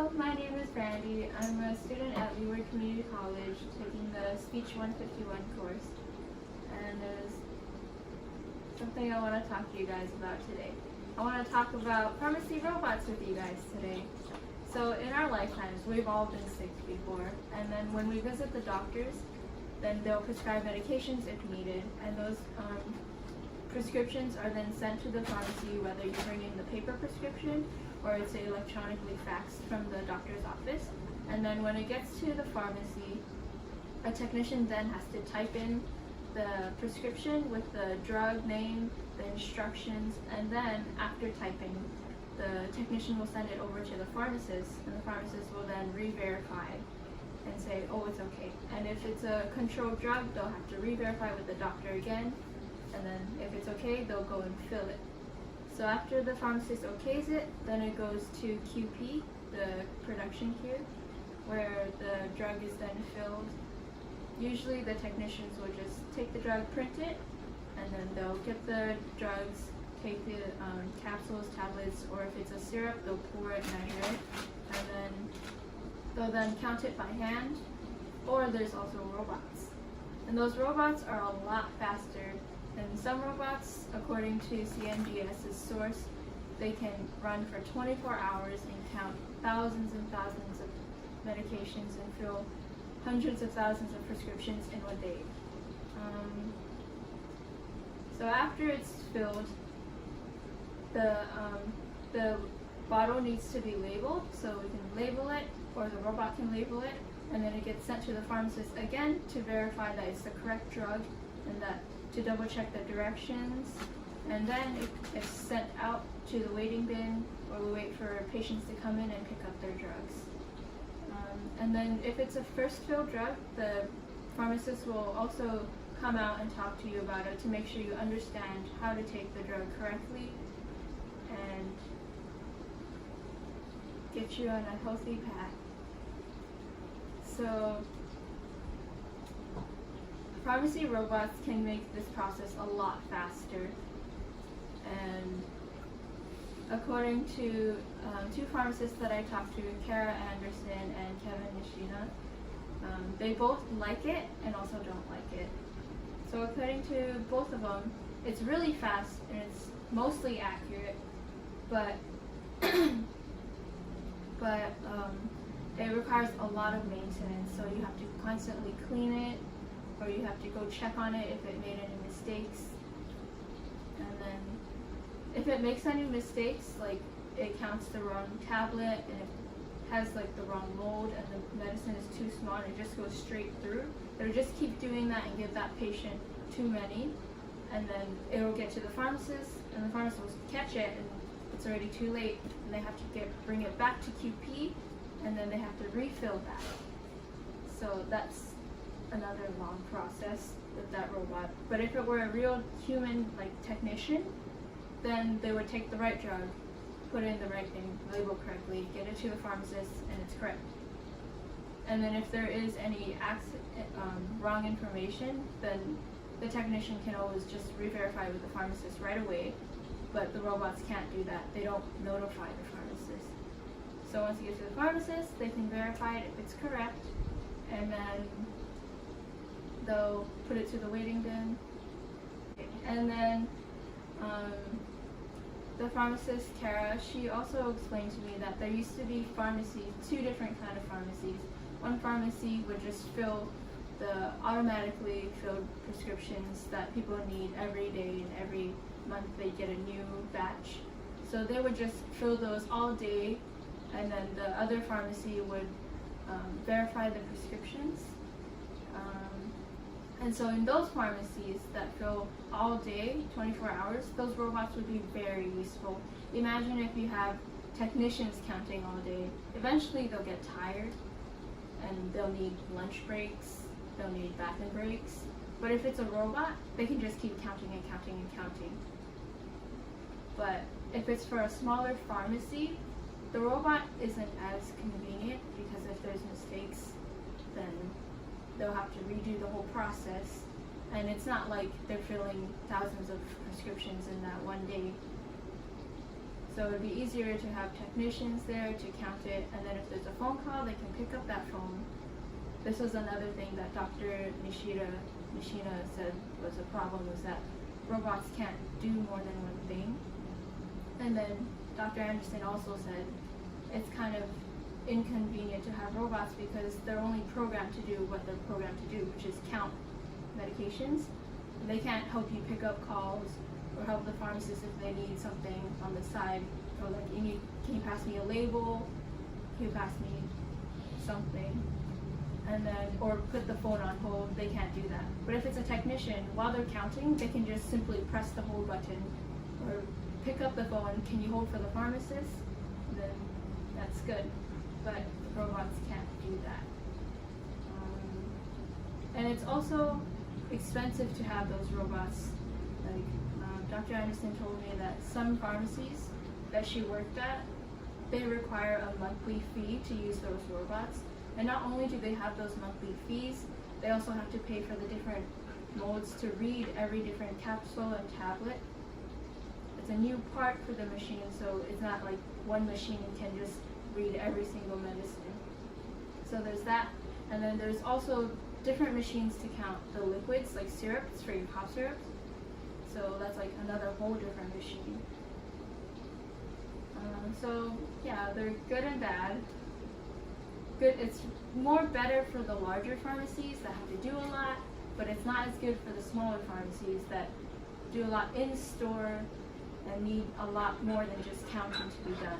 Hello, my name is Brandy. I'm a student at Leeward Community College taking the Speech 151 course. And there's something I want to talk to you guys about today. I want to talk about pharmacy robots with you guys today. So in our lifetimes, we've all been sick before. And then when we visit the doctors, then they'll prescribe medications if needed. And those prescriptions are then sent to the pharmacy, whether you bring in the paper prescription or it's electronically faxed from the doctor's office. And then when it gets to the pharmacy, a technician then has to type in the prescription with the drug name, the instructions, and then after typing, the technician will send it over to the pharmacist, and the pharmacist will then re-verify and say, oh, it's okay. And if it's a controlled drug, they'll have to re-verify with the doctor again, and then if it's okay, they'll go and fill it. So after the pharmacist okays it, then it goes to QP, the production queue, where the drug is then filled. Usually the technicians will just take the drug, print it, and then they'll get the drugs, take the capsules, tablets, or if it's a syrup, they'll pour it, measure it, and then they'll then count it by hand, or there's also robots. And those robots are a lot faster. And some robots, according to CMGS's source, they can run for 24 hours and count thousands and thousands of medications and fill hundreds of thousands of prescriptions in one day. So after it's filled, the bottle needs to be labeled, so we can label it, or the robot can label it, and then it gets sent to the pharmacist again to verify that it's the correct drug and that to double check the directions, and then it's sent out to the waiting bin, or we wait for patients to come in and pick up their drugs. And then if it's a first fill drug, the pharmacist will also come out and talk to you about it to make sure you understand how to take the drug correctly and get you on a healthy path. So pharmacy robots can make this process a lot faster, and according to two pharmacists that I talked to, Kara Anderson and Kevin Nishina, they both like it and also don't like it. So according to both of them, it's really fast and it's mostly accurate, but it requires a lot of maintenance, so you have to constantly clean it, or you have to go check on it if it made any mistakes. And then if it makes any mistakes, like it counts the wrong tablet and it has like the wrong mold and the medicine is too small and it just goes straight through, it'll just keep doing that and give that patient too many, and then it'll get to the pharmacist and the pharmacist will catch it and it's already too late, and they have to bring it back to QP, and then they have to refill that. So that's another long process with that robot. But if it were a real human, like technician, then they would take the right drug, put in the right thing, label correctly, get it to the pharmacist, and it's correct. And then if there is any wrong information, then the technician can always just re-verify with the pharmacist right away, but the robots can't do that. They don't notify the pharmacist. So once you get to the pharmacist, they can verify it if it's correct, and then they'll put it to the waiting bin. And then the pharmacist, Kara, she also explained to me that there used to be pharmacies, two different kind of pharmacies. One pharmacy would just fill the automatically filled prescriptions that people need every day, and every month they get a new batch. So they would just fill those all day, and then the other pharmacy would verify the prescriptions. And so in those pharmacies that fill all day, 24 hours, those robots would be very useful. Imagine if you have technicians counting all day. Eventually they'll get tired and they'll need lunch breaks, they'll need bathroom breaks. But if it's a robot, they can just keep counting and counting and counting. But if it's for a smaller pharmacy, the robot isn't as convenient, because if there's mistakes, then they'll have to redo the whole process, and it's not like they're filling thousands of prescriptions in that one day. So it'd be easier to have technicians there to count it, and then if there's a phone call, they can pick up that phone. This was another thing that Dr. Nishina said was a problem, was that robots can't do more than one thing. And then Dr. Anderson also said it's kind of inconvenient to have robots because they're only programmed to do what they're programmed to do, which is count medications. They can't help you pick up calls or help the pharmacist if they need something on the side, or like, can you pass me a label? Can you pass me something? And then, or put the phone on hold. They can't do that. But if it's a technician, while they're counting, they can just simply press the hold button or pick up the phone. Can you hold for the pharmacist? And then that's good. But robots can't do that. And it's also expensive to have those robots. Like, Dr. Anderson told me that some pharmacies that she worked at, they require a monthly fee to use those robots. And not only do they have those monthly fees, they also have to pay for the different modes to read every different capsule and tablet. It's a new part for the machine, so it's not like one machine can just read every single medicine. So there's that. And then there's also different machines to count the liquids, like syrups for your cough syrups. So that's like another whole different machine. So yeah, they're good and bad. Good, it's more better for the larger pharmacies that have to do a lot, but it's not as good for the smaller pharmacies that do a lot in store and need a lot more than just counting to be done.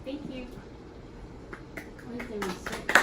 Thank you. What is the research